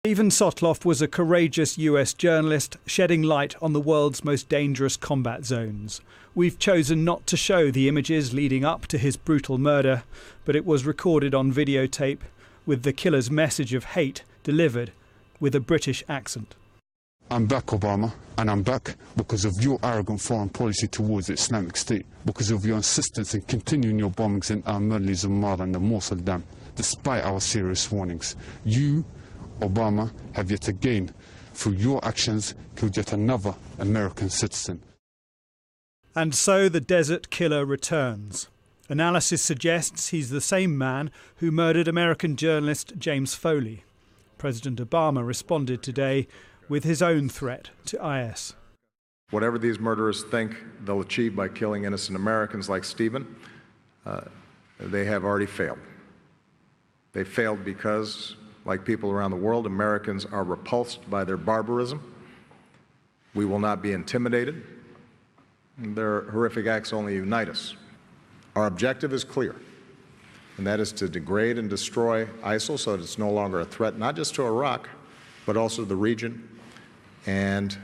Steven Sotloff was a courageous US journalist shedding light on the world's most dangerous combat zones. We've chosen not to show the images leading up to his brutal murder, but it was recorded on videotape with the killer's message of hate delivered with a British accent. I'm back, Obama, and I'm back because of your arrogant foreign policy towards the Islamic State, because of your insistence in continuing your bombings in Al-Merli, Zumar and the Mosul Dam, despite our serious warnings. You, Obama, have yet again, through your actions, killed yet another American citizen. And so the desert killer returns. Analysis suggests he's the same man who murdered American journalist James Foley. President Obama responded today with his own threat to IS. Whatever these murderers think they'll achieve by killing innocent Americans like Stephen, they have already failed. They failed because, like people around the world, Americans are repulsed by their barbarism. We will not be intimidated. Their horrific acts only unite us. Our objective is clear, and that is to degrade and destroy ISIL so that it's no longer a threat, not just to Iraq, but also to the region and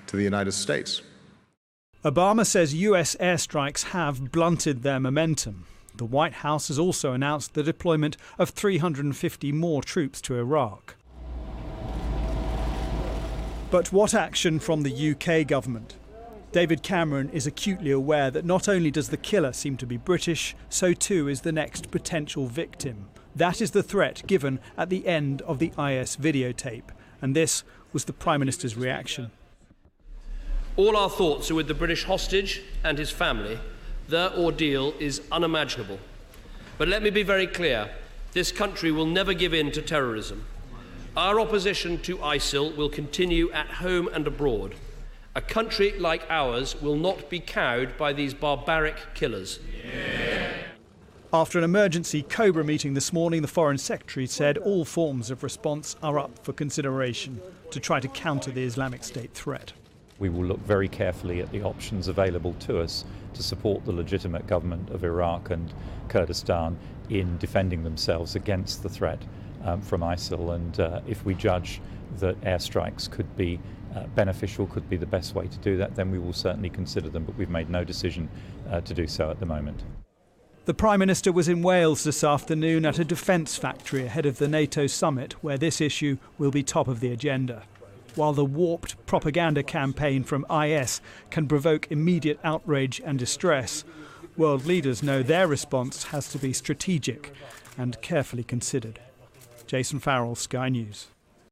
to the United States. Obama says US airstrikes have blunted their momentum. The White House has also announced the deployment of 350 more troops to Iraq. But what action from the UK government? David Cameron is acutely aware that not only does the killer seem to be British, so too is the next potential victim. That is the threat given at the end of the IS videotape. And this was the Prime Minister's reaction. All our thoughts are with the British hostage and his family. Their ordeal is unimaginable. But let me be very clear, this country will never give in to terrorism. Our opposition to ISIL will continue at home and abroad. A country like ours will not be cowed by these barbaric killers. Yeah. After an emergency Cobra meeting this morning, the Foreign Secretary said all forms of response are up for consideration to try to counter the Islamic State threat. We will look very carefully at the options available to us to support the legitimate government of Iraq and Kurdistan in defending themselves against the threat from ISIL. And if we judge that airstrikes could be beneficial, could be the best way to do that, then we will certainly consider them. But we've made no decision to do so at the moment. The Prime Minister was in Wales this afternoon at a defence factory ahead of the NATO summit, where this issue will be top of the agenda. While the warped propaganda campaign from IS can provoke immediate outrage and distress, world leaders know their response has to be strategic and carefully considered. Jason Farrell, Sky News.